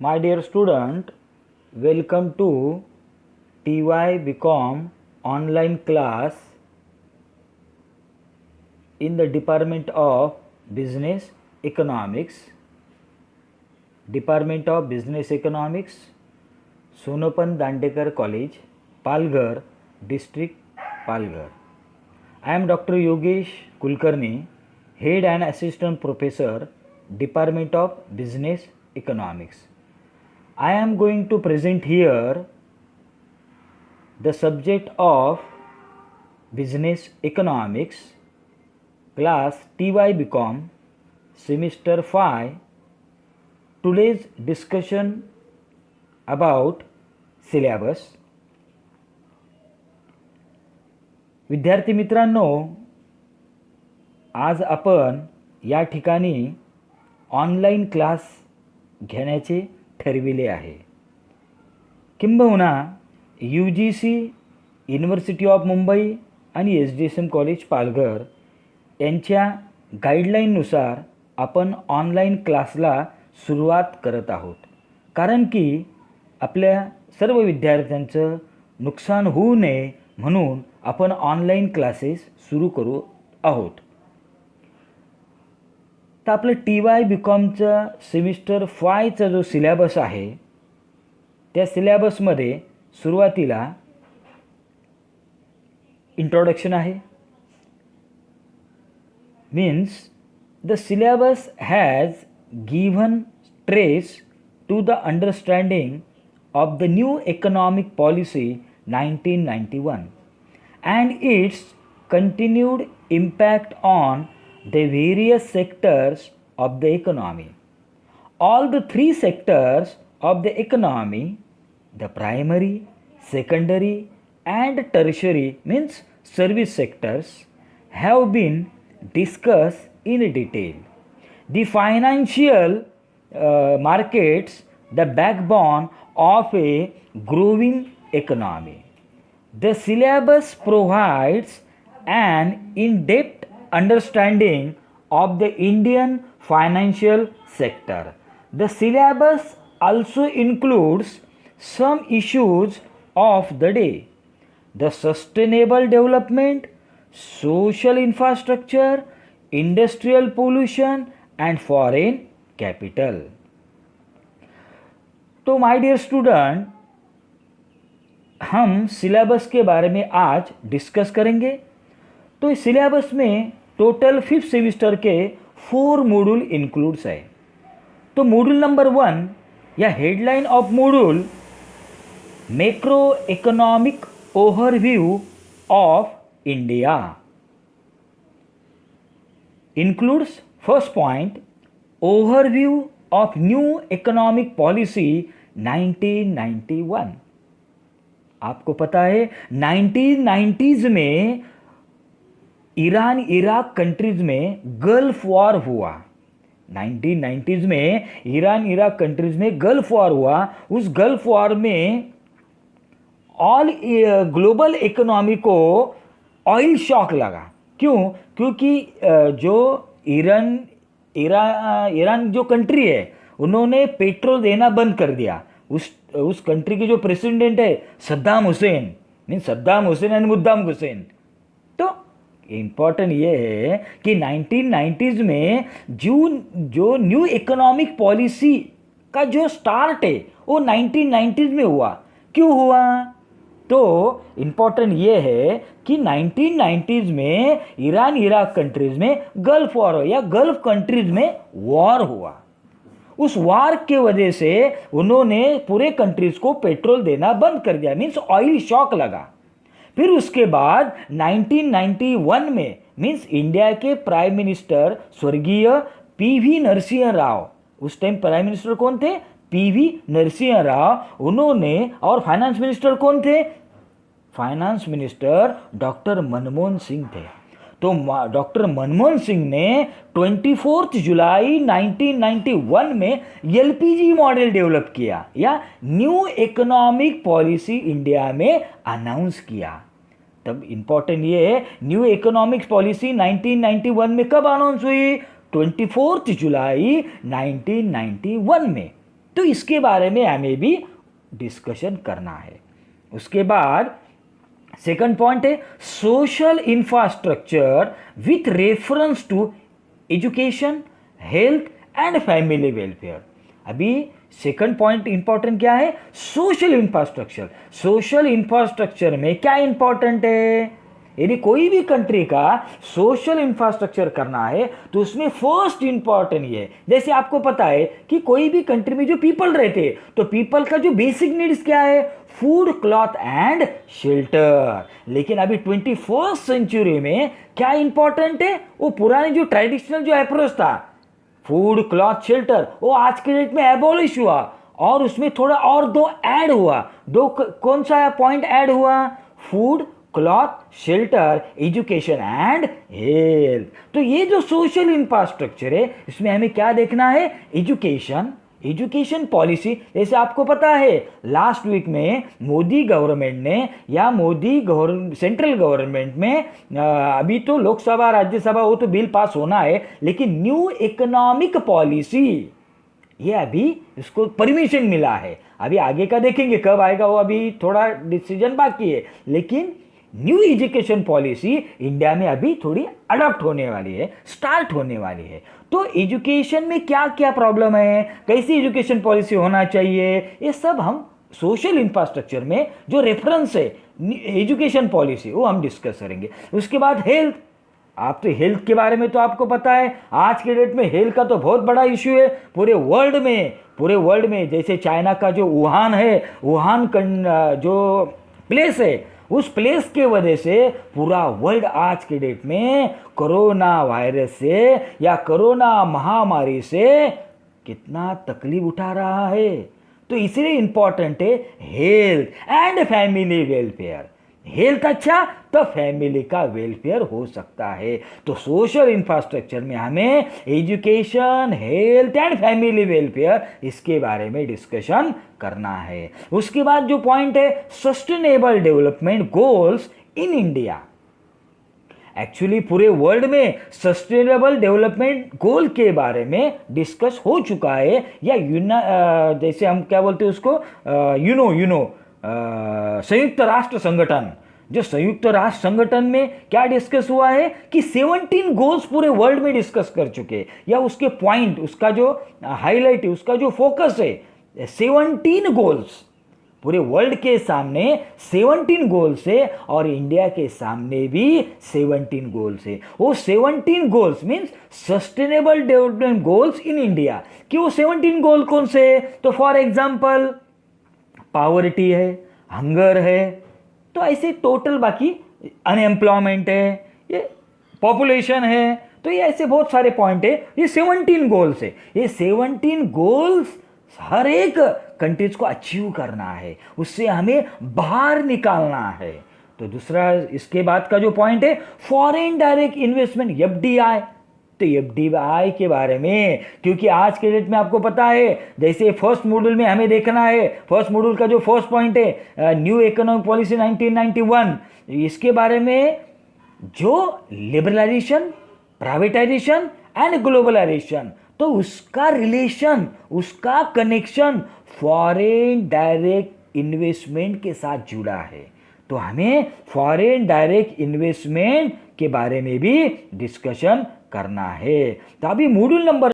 My dear student, welcome to TY BCom online class in the Department of Business Economics. Department of Business Economics, Sonopan Dandekar College, Palghar, District, Palghar. I am Dr. Yogesh Kulkarni, Head and Assistant Professor, Department of Business Economics. I am going to present here the subject of Business Economics, class TY BCom, semester 5. Today's discussion about syllabus. विद्यार्थी मित्रांनो, आज आपण या ठिकाणी online class घेण्याचे ठरविले आहे. किंबहुना UGC, university of Mumbai आणि SDSM कॉलेज पालघर यांच्या गाईडलाईननुसार आपण ऑनलाईन क्लासला सुरुवात करत आहोत. कारण की आपल्या सर्व विद्यार्थ्यांचं नुकसान होऊ नये म्हणून आपण ऑनलाईन क्लासेस सुरू करू आहोत. तर आपलं TY BComचा सेमिस्टर 5चा जो सिलेबस आहे त्या सिलेबसमध्ये सुरुवातीला इंट्रोडक्शन आहे. Means the syllabus has given stress to the understanding of the new economic policy 1991 and its continued impact on the various sectors of the economy. All the three sectors of the economy, the primary, secondary and tertiary means service sectors, have been discussed in detail. The financial markets, the backbone of a growing economy. The syllabus provides an in-depth understanding of the Indian financial sector. The syllabus also includes some issues of the day: the sustainable development, social infrastructure, industrial pollution and foreign capital. तो my dear student, हम syllabus के बारे में आज discuss करेंगे. तो इस syllabus में टोटल 5th सेमिस्टर के 4 मॉड्यूल इंक्लूड्स है. तो मॉड्यूल नंबर 1 या headline of module macro economic overview of India includes first point, overview of new economic policy 1991. आपको पता है 1990s में ईरान इराक कंट्रीज में गल्फ वॉर हुआ. 1990s में ईरान इराक कंट्रीज में गल्फ वॉर हुआ. उस गल्फ वॉर में ऑल ग्लोबल इकोनॉमी को ऑयल शॉक लगा. क्यों? क्योंकि जो ईरान जो कंट्री है उन्होंने पेट्रोल देना बंद कर दिया. उस कंट्री के जो प्रेसिडेंट है सद्दाम हुसैन, मीन सद्दाम हुसैन एंड मुद्दाम हुसैन. तो इम्पॉर्टेंट ये है कि 1990s में जो न्यू इकोनॉमिक पॉलिसी का जो स्टार्ट है वो 1990s में हुआ. क्यों हुआ? तो इम्पॉर्टेंट ये है कि 1990s में ईरान इराक कंट्रीज में गल्फ वॉर हो या गल्फ कंट्रीज में वॉर हुआ. उस वॉर के वजह से उन्होंने पूरे कंट्रीज को पेट्रोल देना बंद कर दिया, मीन्स ऑयल शॉक लगा. फिर उसके बाद 1991 में मीन्स इंडिया के प्राइम मिनिस्टर स्वर्गीय PV नरसिंह राव, उस टाइम प्राइम मिनिस्टर कौन थे? PV नरसिंह राव. उन्होंने, और फाइनेंस मिनिस्टर कौन थे? Finance minister doctor Manmohan Singh थे. तो डॉक्टर मनमोहन सिंह ने 24 जुलाई 1991 में LPG मॉडल डेवलप किया या न्यू इकोनॉमिक पॉलिसी इंडिया में अनाउंस किया. तब इंपॉर्टेंट ये है, न्यू इकोनॉमिक पॉलिसी 1991 में कब अनाउंस हुई? 24 जुलाई 1991 में. तो इसके बारे में हमें भी डिस्कशन करना है। उसके बाद सेकंड पॉइंट है social infrastructure with reference to education, health and family welfare. अभी सेकंड पॉइंट इंपॉर्टेंट क्या है? Social infrastructure. सोशल इंफ्रास्ट्रक्चर में क्या इंपॉर्टेंट है? यदि कोई भी कंट्री का सोशल इंफ्रास्ट्रक्चर करना है तो उसमें फर्स्ट इंपॉर्टेंट ये है, जैसे आपको पता है कि कोई भी कंट्री में जो पीपल रहते हैं तो पीपल का जो बेसिक नीड्स क्या है? Food, cloth and shelter. लेकिन अभी 21st सेंचुरी में क्या इंपॉर्टेंट है? वो पुरानी जो ट्रेडिशनल जो अप्रोच था, फूड, क्लॉथ, शेल्टर, वो आज के डेट में एबॉलिश हुआ और उसमें थोड़ा और दो ऐड हुआ। कौन सा पॉइंट ऐड हुआ? Food, cloth, shelter, education and health. तो ये जो सोशल इंफ्रास्ट्रक्चर है इसमें हमें क्या देखना है? Education policy. जैसे आपको पता है लास्ट वीक में मोदी गवर्नमेंट ने या सेंट्रल गवर्नमेंट में अभी तो लोकसभा राज्यसभा वो तो बिल पास होना है, लेकिन न्यू इकोनॉमिक पॉलिसी ये अभी इसको परमिशन मिला है। अभी आगे का देखेंगे कब आएगा, वो अभी थोड़ा डिसीजन बाकी है, लेकिन न्यू एजुकेशन पॉलिसी इंडिया में अभी थोड़ी अडॉप्ट होने वाली है, स्टार्ट होने वाली है। तो एजुकेशन में क्या क्या प्रॉब्लम है, कैसी एजुकेशन पॉलिसी होना चाहिए, ये सब हम सोशल इंफ्रास्ट्रक्चर में जो रेफरेंस है एजुकेशन पॉलिसी वो हम डिस्कस करेंगे। उसके बाद हेल्थ। आप तो हेल्थ के बारे में तो आपको पता है आज के डेट में हेल्थ का तो बहुत बड़ा इश्यू है पूरे वर्ल्ड में। जैसे चाइना का जो वुहान जो प्लेस है, उस प्लेस के वजह से पूरा वर्ल्ड आज के डेट में कोरोना वायरस से या कोरोना महामारी से कितना तकलीफ उठा रहा है। तो इसलिए इंपॉर्टेंट है health and family welfare. Health अच्छा तो फैमिली का वेलफेयर हो सकता है। तो सोशल इंफ्रास्ट्रक्चर में हमें education, health and family welfare इसके बारे में डिस्कशन करना है। उसके बाद जो पॉइंट है sustainable development goals in India. Actually पूरे वर्ल्ड में सस्टेनेबल डेवलपमेंट गोल के बारे में डिस्कस हो चुका है, या जैसे हम क्या बोलते हैं उसको, संयुक्त राष्ट्र संगठन। जो संयुक्त राष्ट्र संगठन में क्या डिस्कस हुआ है कि 17 गोल्स पूरे वर्ल्ड में डिस्कस कर चुके हैं, या उसके पॉइंट, उसका जो हाईलाइट है, उसका जो फोकस है 17 गोल्स। पूरे वर्ल्ड के सामने 17 गोल्स है और इंडिया के सामने भी 17 गोल्स है। वो 17 goals means sustainable development goals in India. कि वो 17 गोल कौन से है? तो फॉर एग्जांपल पावर्टी है, हंगर है, तो ऐसे टोटल बाकी अनएम्प्लॉयमेंट है, ये पॉपुलेशन है, तो ये ऐसे बहुत सारे पॉइंट है। ये 17 गोल्स है। ये 17 गोल्स हर एक कंट्रीज को अचीव करना है, उससे हमें बाहर निकालना है। तो दूसरा इसके बाद का जो पॉइंट है फॉरेन डायरेक्ट इन्वेस्टमेंट, एफडीआई। तो एफडीआई के बारे में, क्योंकि आज के डेट में आपको पता है जैसे फर्स्ट मॉड्यूल में हमें देखना है, फर्स्ट मॉड्यूल का जो फर्स्ट पॉइंट है न्यू इकोनॉमिक पॉलिसी 1991, इसके बारे में जो लिबरलाइजेशन, प्राइवेटाइजेशन एंड ग्लोबलाइजेशन, तो उसका रिलेशन, उसका कनेक्शन फॉरेन डायरेक्ट इन्वेस्टमेंट के साथ जुड़ा है। तो हमें फॉरेन डायरेक्ट इन्वेस्टमेंट के बारे में भी डिस्कशन करना है। तो अभी मॉड्यूल नंबर